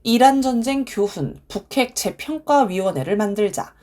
이란전쟁 교훈, 북핵 재평가위원회를 만들자.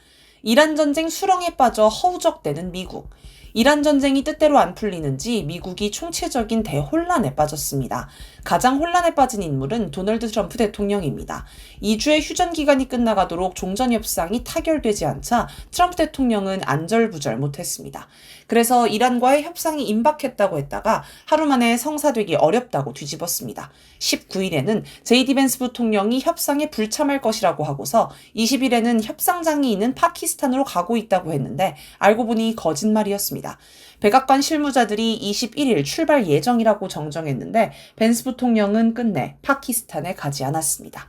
이란전쟁 수렁에 빠져 허우적대는 미국. 이란전쟁이 뜻대로 안 풀리는지 미국이 총체적인 대혼란에 빠졌습니다. 가장 혼란에 빠진 인물은 도널드 트럼프 대통령입니다. 2주의 휴전 기간이 끝나가도록 종전협상이 타결되지 않자 트럼프 대통령은 안절부절 못했습니다. 그래서 이란과의 협상이 임박했다고 했다가 하루 만에 성사되기 어렵다고 뒤집었습니다. 19일에는 제이디 벤스 부통령이 협상에 불참할 것이라고 하고서 20일에는 협상장이 있는 파키스탄으로 가고 있다고 했는데 알고 보니 거짓말이었습니다. 백악관 실무자들이 21일 출발 예정이라고 정정했는데 벤스 부통령은 끝내 파키스탄에 가지 않았습니다.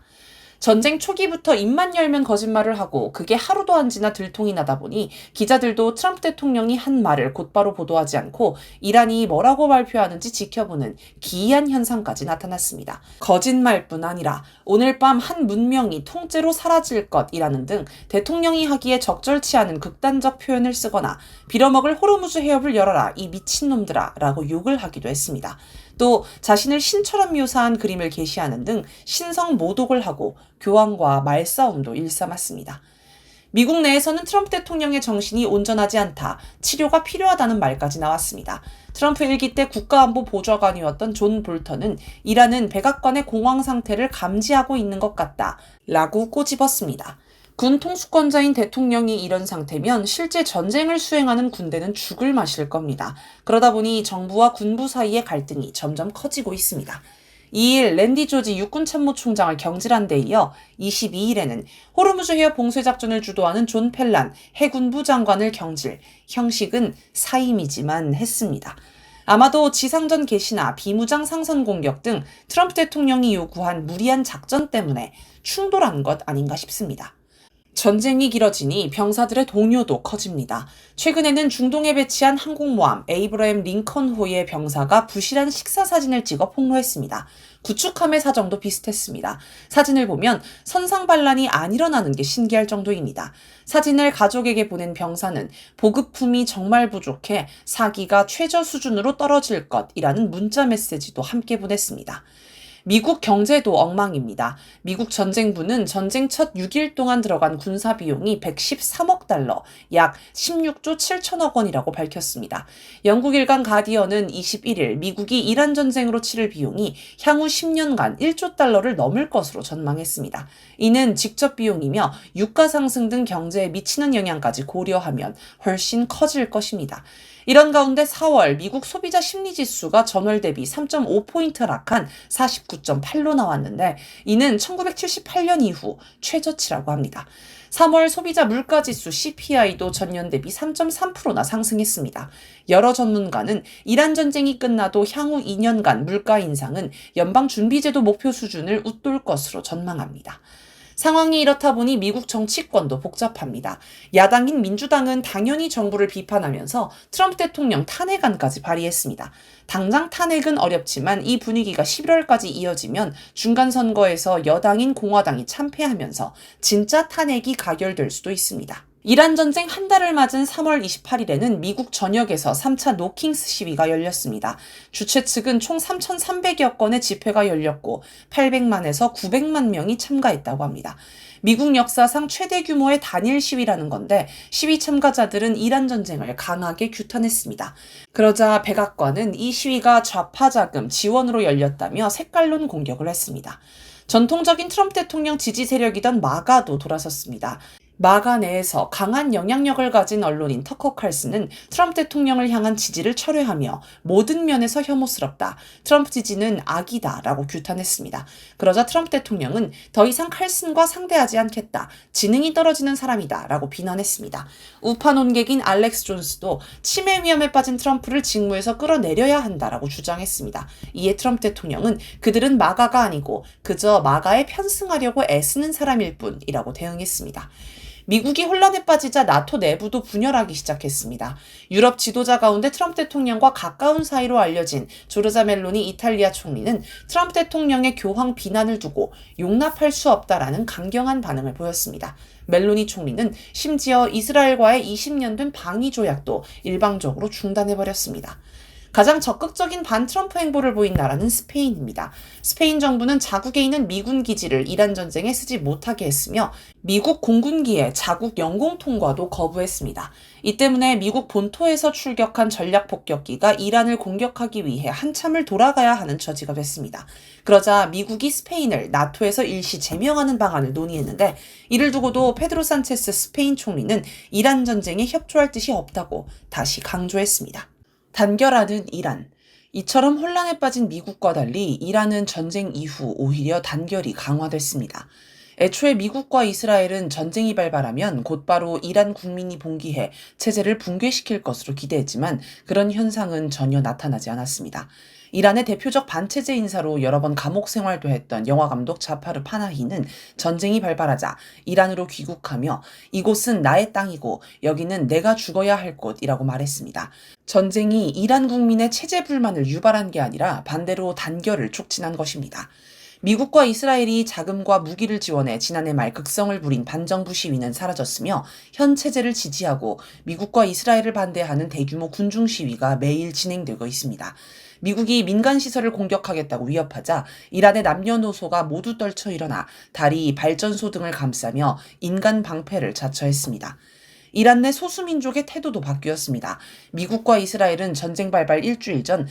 전쟁 초기부터 입만 열면 거짓말을 하고 그게 하루도 안 지나 들통이 나다 보니 기자들도 트럼프 대통령이 한 말을 곧바로 보도하지 않고 이란이 뭐라고 발표하는지 지켜보는 기이한 현상까지 나타났습니다. 거짓말뿐 아니라 오늘 밤 한 문명이 통째로 사라질 것이라는 등 대통령이 하기에 적절치 않은 극단적 표현을 쓰거나 빌어먹을 호르무즈 해협을 열어라 이 미친놈들아 라고 욕을 하기도 했습니다. 또 자신을 신처럼 묘사한 그림을 게시하는 등 신성 모독을 하고 교황과 말싸움도 일삼았습니다. 미국 내에서는 트럼프 대통령의 정신이 온전하지 않다, 치료가 필요하다는 말까지 나왔습니다. 트럼프 일기 때 국가안보보좌관이었던 존 볼턴은 이란은 백악관의 공황 상태를 감지하고 있는 것 같다 라고 꼬집었습니다. 군 통수권자인 대통령이 이런 상태면 실제 전쟁을 수행하는 군대는 죽을 맛일 겁니다. 그러다 보니 정부와 군부 사이의 갈등이 점점 커지고 있습니다. 2일 랜디 조지 육군참모총장을 경질한 데 이어 22일에는 호르무즈 해협 봉쇄작전을 주도하는 존 펠란 해군부 장관을 경질, 형식은 사임이지만 했습니다. 아마도 지상전 개시나 비무장 상선 공격 등 트럼프 대통령이 요구한 무리한 작전 때문에 충돌한 것 아닌가 싶습니다. 전쟁이 길어지니 병사들의 동요도 커집니다. 최근에는 중동에 배치한 항공모함 에이브러햄 링컨호의 병사가 부실한 식사 사진을 찍어 폭로했습니다. 구축함의 사정도 비슷했습니다. 사진을 보면 선상 반란이 안 일어나는 게 신기할 정도입니다. 사진을 가족에게 보낸 병사는 보급품이 정말 부족해 사기가 최저 수준으로 떨어질 것이라는 문자 메시지도 함께 보냈습니다. 미국 경제도 엉망입니다. 미국 전쟁부는 전쟁 첫 6일 동안 들어간 군사 비용이 113억 달러, 약 16조 7천억 원이라고 밝혔습니다. 영국 일간 가디언은 21일 미국이 이란 전쟁으로 치를 비용이 향후 10년간 1조 달러를 넘을 것으로 전망했습니다. 이는 직접 비용이며 유가 상승 등 경제에 미치는 영향까지 고려하면 훨씬 커질 것입니다. 이런 가운데 4월 미국 소비자 심리지수가 전월 대비 3.5포인트 하락한 49.8로 나왔는데 이는 1978년 이후 최저치라고 합니다. 3월 소비자 물가지수 CPI도 전년 대비 3.3%나 상승했습니다. 여러 전문가는 이란 전쟁이 끝나도 향후 2년간 물가 인상은 연방준비제도 목표 수준을 웃돌 것으로 전망합니다. 상황이 이렇다 보니 미국 정치권도 복잡합니다. 야당인 민주당은 당연히 정부를 비판하면서 트럼프 대통령 탄핵안까지 발의했습니다. 당장 탄핵은 어렵지만 이 분위기가 11월까지 이어지면 중간선거에서 여당인 공화당이 참패하면서 진짜 탄핵이 가결될 수도 있습니다. 이란 전쟁 한 달을 맞은 3월 28일에는 미국 전역에서 3차 노킹스 시위가 열렸습니다. 주최 측은 총 3,300여 건의 집회가 열렸고 800만에서 900만 명이 참가했다고 합니다. 미국 역사상 최대 규모의 단일 시위라는 건데 시위 참가자들은 이란 전쟁을 강하게 규탄했습니다. 그러자 백악관은 이 시위가 좌파 자금 지원으로 열렸다며 색깔론 공격을 했습니다. 전통적인 트럼프 대통령 지지 세력이던 마가도 돌아섰습니다. 마가 내에서 강한 영향력을 가진 언론인 터커 칼슨은 트럼프 대통령을 향한 지지를 철회하며 모든 면에서 혐오스럽다. 트럼프 지지는 악이다 라고 규탄했습니다. 그러자 트럼프 대통령은 더 이상 칼슨과 상대하지 않겠다. 지능이 떨어지는 사람이다 라고 비난했습니다. 우파 논객인 알렉스 존스도 치매 위험에 빠진 트럼프를 직무에서 끌어내려야 한다라고 주장했습니다. 이에 트럼프 대통령은 그들은 마가가 아니고 그저 마가에 편승하려고 애쓰는 사람일 뿐이라고 대응했습니다. 미국이 혼란에 빠지자 나토 내부도 분열하기 시작했습니다. 유럽 지도자 가운데 트럼프 대통령과 가까운 사이로 알려진 조르자 멜로니 이탈리아 총리는 트럼프 대통령의 교황 비난을 두고 용납할 수 없다라는 강경한 반응을 보였습니다. 멜로니 총리는 심지어 이스라엘과의 20년 된 방위 조약도 일방적으로 중단해버렸습니다. 가장 적극적인 반트럼프 행보를 보인 나라는 스페인입니다. 스페인 정부는 자국에 있는 미군 기지를 이란 전쟁에 쓰지 못하게 했으며 미국 공군기의 자국 영공 통과도 거부했습니다. 이 때문에 미국 본토에서 출격한 전략 폭격기가 이란을 공격하기 위해 한참을 돌아가야 하는 처지가 됐습니다. 그러자 미국이 스페인을 나토에서 일시 제명하는 방안을 논의했는데 이를 두고도 페드로 산체스 스페인 총리는 이란 전쟁에 협조할 뜻이 없다고 다시 강조했습니다. 단결하는 이란. 이처럼 혼란에 빠진 미국과 달리 이란은 전쟁 이후 오히려 단결이 강화됐습니다. 애초에 미국과 이스라엘은 전쟁이 발발하면 곧바로 이란 국민이 봉기해 체제를 붕괴시킬 것으로 기대했지만 그런 현상은 전혀 나타나지 않았습니다. 이란의 대표적 반체제 인사로 여러 번 감옥 생활도 했던 영화감독 자파르 파나히는 전쟁이 발발하자 이란으로 귀국하며 이곳은 나의 땅이고 여기는 내가 죽어야 할 곳이라고 말했습니다. 전쟁이 이란 국민의 체제 불만을 유발한 게 아니라 반대로 단결을 촉진한 것입니다. 미국과 이스라엘이 자금과 무기를 지원해 지난해 말 극성을 부린 반정부 시위는 사라졌으며 현 체제를 지지하고 미국과 이스라엘을 반대하는 대규모 군중 시위가 매일 진행되고 있습니다. 미국이 민간시설을 공격하겠다고 위협하자 이란의 남녀노소가 모두 떨쳐 일어나 다리, 발전소 등을 감싸며 인간 방패를 자처했습니다. 이란 내 소수민족의 태도도 바뀌었습니다. 미국과 이스라엘은 전쟁 발발 일주일 전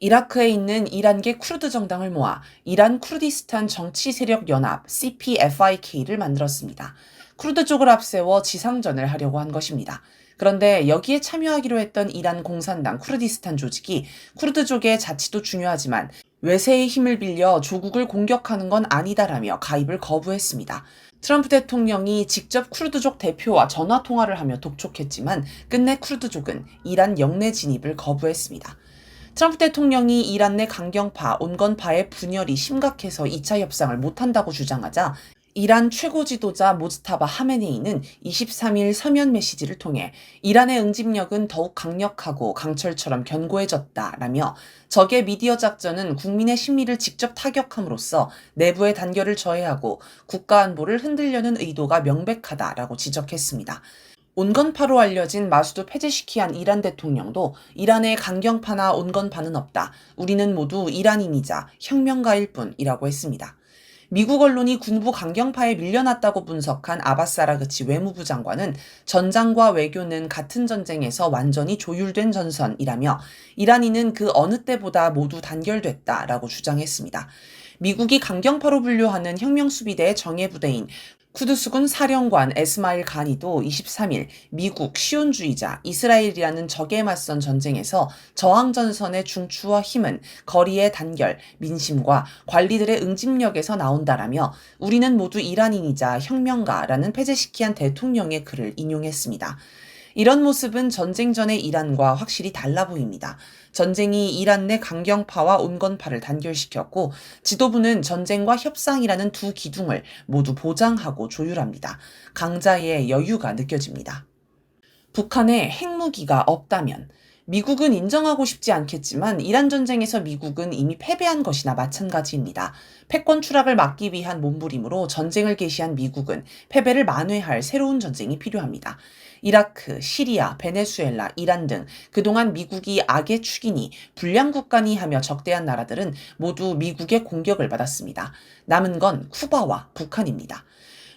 이라크에 있는 이란계 쿠르드 정당을 모아 이란 쿠르디스탄 정치세력연합 CPFIK를 만들었습니다. 쿠르드 쪽을 앞세워 지상전을 하려고 한 것입니다. 그런데 여기에 참여하기로 했던 이란 공산당 쿠르디스탄 조직이 쿠르드족의 자치도 중요하지만 외세의 힘을 빌려 조국을 공격하는 건 아니다라며 가입을 거부했습니다. 트럼프 대통령이 직접 쿠르드족 대표와 전화통화를 하며 독촉했지만 끝내 쿠르드족은 이란 영내 진입을 거부했습니다. 트럼프 대통령이 이란 내 강경파, 온건파의 분열이 심각해서 2차 협상을 못한다고 주장하자 이란 최고 지도자 모즈타바 하메네이는 23일 서면 메시지를 통해 이란의 응집력은 더욱 강력하고 강철처럼 견고해졌다라며 적의 미디어 작전은 국민의 심리를 직접 타격함으로써 내부의 단결을 저해하고 국가 안보를 흔들려는 의도가 명백하다라고 지적했습니다. 온건파로 알려진 마수드 페제시키안 이란 대통령도 이란의 강경파나 온건파는 없다. 우리는 모두 이란인이자 혁명가일 뿐이라고 했습니다. 미국 언론이 군부 강경파에 밀려났다고 분석한 아바스 아라그치 외무부 장관은 전장과 외교는 같은 전쟁에서 완전히 조율된 전선이라며 이란인은 그 어느 때보다 모두 단결됐다라고 주장했습니다. 미국이 강경파로 분류하는 혁명수비대의 정예부대인 쿠드스군 사령관 에스마일 가니도 23일 미국 시온주의자 이스라엘이라는 적에 맞선 전쟁에서 저항전선의 중추와 힘은 거리의 단결, 민심과 관리들의 응집력에서 나온다라며 우리는 모두 이란인이자 혁명가라는 페제시키안 대통령의 글을 인용했습니다. 이런 모습은 전쟁 전의 이란과 확실히 달라 보입니다. 전쟁이 이란 내 강경파와 온건파를 단결시켰고 지도부는 전쟁과 협상이라는 두 기둥을 모두 보장하고 조율합니다. 강자의 여유가 느껴집니다. 북한에 핵무기가 없다면 미국은 인정하고 싶지 않겠지만 이란 전쟁에서 미국은 이미 패배한 것이나 마찬가지입니다. 패권 추락을 막기 위한 몸부림으로 전쟁을 개시한 미국은 패배를 만회할 새로운 전쟁이 필요합니다. 이라크, 시리아, 베네수엘라, 이란 등 그동안 미국이 악의 축이니 불량국가니 하며 적대한 나라들은 모두 미국의 공격을 받았습니다. 남은 건 쿠바와 북한입니다.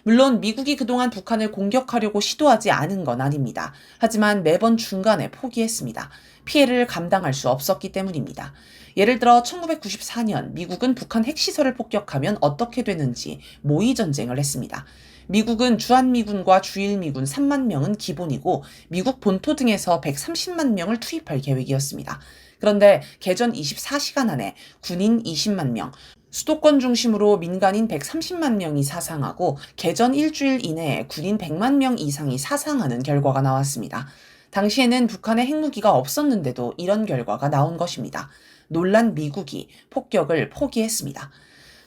물론 미국이 그동안 북한을 공격하려고 시도하지 않은 건 아닙니다. 하지만 매번 중간에 포기했습니다. 피해를 감당할 수 없었기 때문입니다. 예를 들어 1994년 미국은 북한 핵시설을 폭격하면 어떻게 되는지 모의전쟁을 했습니다. 미국은 주한미군과 주일미군 3만 명은 기본이고 미국 본토 등에서 130만 명을 투입할 계획이었습니다. 그런데 개전 24시간 안에 군인 20만 명, 수도권 중심으로 민간인 130만 명이 사상하고 개전 일주일 이내에 군인 100만 명 이상이 사상하는 결과가 나왔습니다. 당시에는 북한에 핵무기가 없었는데도 이런 결과가 나온 것입니다. 놀란 미국이 폭격을 포기했습니다.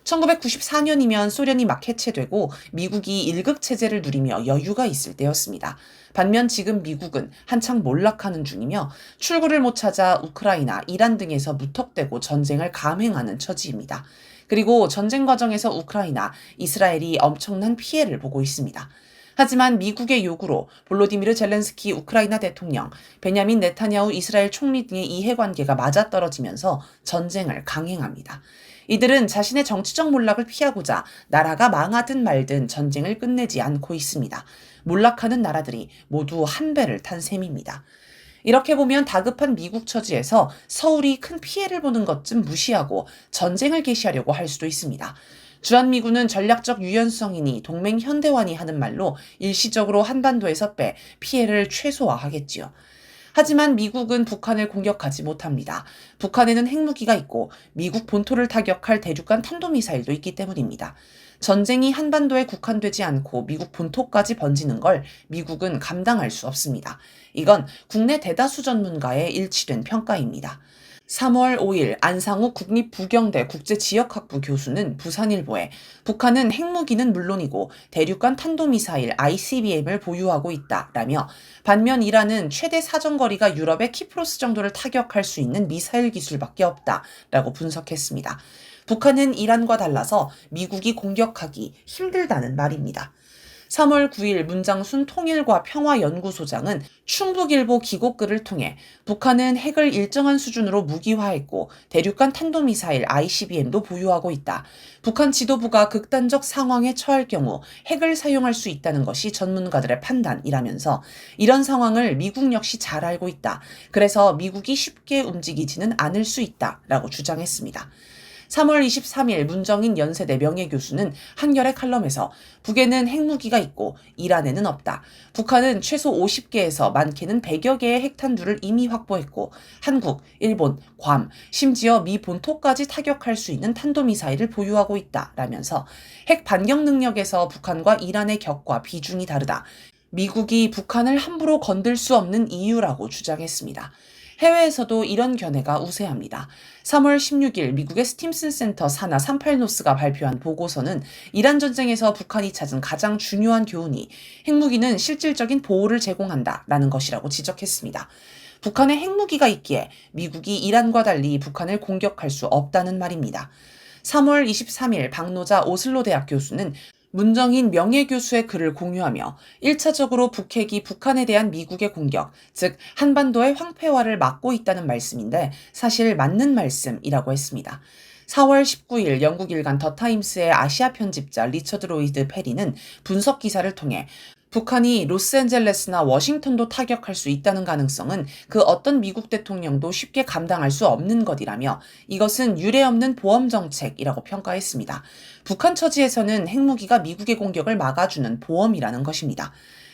1994년이면 소련이 막 해체되고 미국이 일극 체제를 누리며 여유가 있을 때였습니다. 반면 지금 미국은 한창 몰락하는 중이며 출구를 못 찾아 우크라이나, 이란 등에서 무턱대고 전쟁을 감행하는 처지입니다. 그리고 전쟁 과정에서 우크라이나, 이스라엘이 엄청난 피해를 보고 있습니다. 하지만 미국의 요구로 볼로디미르 젤렌스키 우크라이나 대통령, 베냐민 네타냐후 이스라엘 총리 등의 이해관계가 맞아떨어지면서 전쟁을 강행합니다. 이들은 자신의 정치적 몰락을 피하고자 나라가 망하든 말든 전쟁을 끝내지 않고 있습니다. 몰락하는 나라들이 모두 한 배를 탄 셈입니다. 이렇게 보면 다급한 미국 처지에서 서울이 큰 피해를 보는 것쯤 무시하고 전쟁을 개시하려고 할 수도 있습니다. 주한미군은 전략적 유연성이니 동맹 현대화니 하는 말로 일시적으로 한반도에서 빼 피해를 최소화하겠지요. 하지만 미국은 북한을 공격하지 못합니다. 북한에는 핵무기가 있고 미국 본토를 타격할 대륙간 탄도미사일도 있기 때문입니다. 전쟁이 한반도에 국한되지 않고 미국 본토까지 번지는 걸 미국은 감당할 수 없습니다. 이건 국내 대다수 전문가의 일치된 평가입니다. 3월 5일 안상욱 국립부경대 국제지역학부 교수는 부산일보에 북한은 핵무기는 물론이고 대륙간 탄도미사일 ICBM을 보유하고 있다라며 반면 이란은 최대 사정거리가 유럽의 키프로스 정도를 타격할 수 있는 미사일 기술밖에 없다라고 분석했습니다. 북한은 이란과 달라서 미국이 공격하기 힘들다는 말입니다. 3월 9일 문장순 통일과 평화연구소장은 충북일보 기고글을 통해 북한은 핵을 일정한 수준으로 무기화했고 대륙간 탄도미사일 ICBM도 보유하고 있다. 북한 지도부가 극단적 상황에 처할 경우 핵을 사용할 수 있다는 것이 전문가들의 판단이라면서 이런 상황을 미국 역시 잘 알고 있다. 그래서 미국이 쉽게 움직이지는 않을 수 있다라고 주장했습니다. 3월 23일 문정인 연세대 명예교수는 한겨레 칼럼에서 북에는 핵무기가 있고 이란에는 없다. 북한은 최소 50개에서 많게는 100여 개의 핵탄두를 이미 확보했고 한국, 일본, 괌, 심지어 미 본토까지 타격할 수 있는 탄도미사일을 보유하고 있다라면서 핵 반격 능력에서 북한과 이란의 격과 비중이 다르다. 미국이 북한을 함부로 건들 수 없는 이유라고 주장했습니다. 해외에서도 이런 견해가 우세합니다. 3월 16일 미국의 스팀슨 센터 산하 38노스가 발표한 보고서는 이란 전쟁에서 북한이 찾은 가장 중요한 교훈이 핵무기는 실질적인 보호를 제공한다라는 것이라고 지적했습니다. 북한에 핵무기가 있기에 미국이 이란과 달리 북한을 공격할 수 없다는 말입니다. 3월 23일 박노자 오슬로 대학 교수는 문정인 명예교수의 글을 공유하며 1차적으로 북핵이 북한에 대한 미국의 공격, 즉 한반도의 황폐화를 막고 있다는 말씀인데 사실 맞는 말씀이라고 했습니다. 4월 19일 영국 일간 더타임스의 아시아 편집자 리처드 로이드 페리는 분석 기사를 통해 북한이 로스앤젤레스나 워싱턴도 타격할 수 있다는 가능성은 그 어떤 미국 대통령도 쉽게 감당할 수 없는 것이라며 이것은 유례없는 보험 정책이라고 평가했습니다. 북한 처지에서는 핵무기가 미국의 공격을 막아주는 보험이라는 것입니다.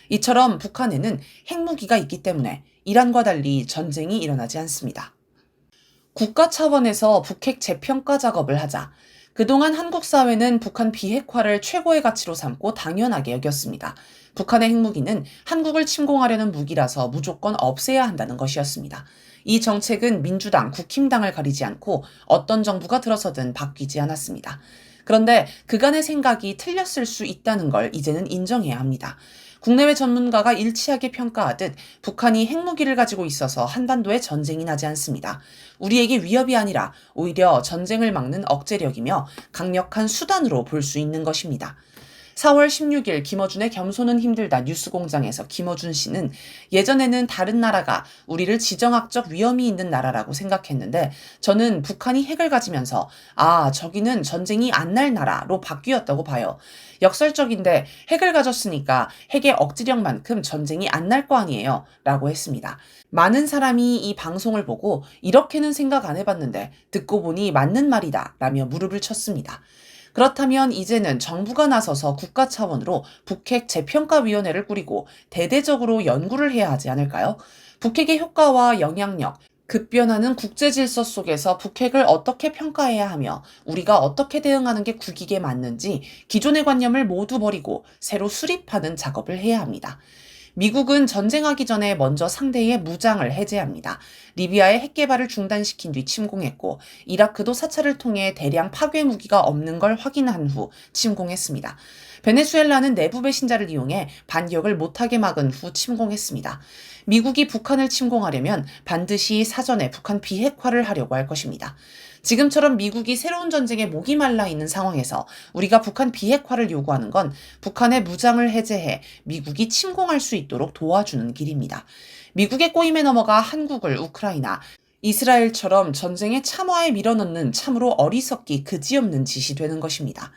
이처럼 북한에는 핵무기가 있기 때문에 이란과 달리 전쟁이 일어나지 않습니다. 국가 차원에서 북핵 재평가 작업을 하자. 그동안 한국 사회는 북한 비핵화를 최고의 가치로 삼고 당연하게 여겼습니다. 북한의 핵무기는 한국을 침공하려는 무기라서 무조건 없애야 한다는 것이었습니다. 이 정책은 민주당, 국힘당을 가리지 않고 어떤 정부가 들어서든 바뀌지 않았습니다. 그런데 그간의 생각이 틀렸을 수 있다는 걸 이제는 인정해야 합니다. 국내외 전문가가 일치하게 평가하듯 북한이 핵무기를 가지고 있어서 한반도에 전쟁이 나지 않습니다. 우리에게 위협이 아니라 오히려 전쟁을 막는 억제력이며 강력한 수단으로 볼 수 있는 것입니다. 4월 16일 김어준의 겸손은 힘들다 뉴스공장에서 김어준 씨는 예전에는 다른 나라가 우리를 지정학적 위험이 있는 나라라고 생각했는데 저는 북한이 핵을 가지면서 저기는 전쟁이 안 날 나라로 바뀌었다고 봐요. 역설적인데 핵을 가졌으니까 핵의 억지력만큼 전쟁이 안 날 거 아니에요 라고 했습니다. 많은 사람이 이 방송을 보고 이렇게는 생각 안 해봤는데 듣고 보니 맞는 말이다 라며 무릎을 쳤습니다. 그렇다면 이제는 정부가 나서서 국가 차원으로 북핵 재평가위원회를 꾸리고 대대적으로 연구를 해야 하지 않을까요? 북핵의 효과와 영향력, 급변하는 국제질서 속에서 북핵을 어떻게 평가해야 하며 우리가 어떻게 대응하는 게 국익에 맞는지 기존의 관념을 모두 버리고 새로 수립하는 작업을 해야 합니다. 미국은 전쟁하기 전에 먼저 상대의 무장을 해제합니다. 리비아의 핵 개발을 중단시킨 뒤 침공했고 이라크도 사찰을 통해 대량 파괴 무기가 없는 걸 확인한 후 침공했습니다. 베네수엘라는 내부 배신자를 이용해 반격을 못하게 막은 후 침공했습니다. 미국이 북한을 침공하려면 반드시 사전에 북한 비핵화를 하려고 할 것입니다. 지금처럼 미국이 새로운 전쟁에 목이 말라 있는 상황에서 우리가 북한 비핵화를 요구하는 건 북한의 무장을 해제해 미국이 침공할 수 있도록 도와주는 길입니다. 미국의 꼬임에 넘어가 한국을 우크라이나, 이스라엘처럼 전쟁의 참화에 밀어넣는 참으로 어리석기 그지없는 짓이 되는 것입니다.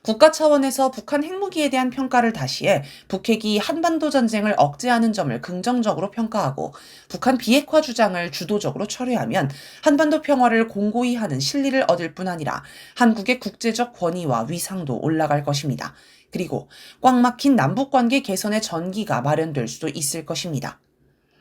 국가 차원에서 북한 핵무기에 대한 평가를 다시해 북핵이 한반도 전쟁을 억제하는 점을 긍정적으로 평가하고 북한 비핵화 주장을 주도적으로 철회하면 한반도 평화를 공고히 하는 실리를 얻을 뿐 아니라 한국의 국제적 권위와 위상도 올라갈 것입니다. 그리고 꽉 막힌 남북관계 개선의 전기가 마련될 수도 있을 것입니다.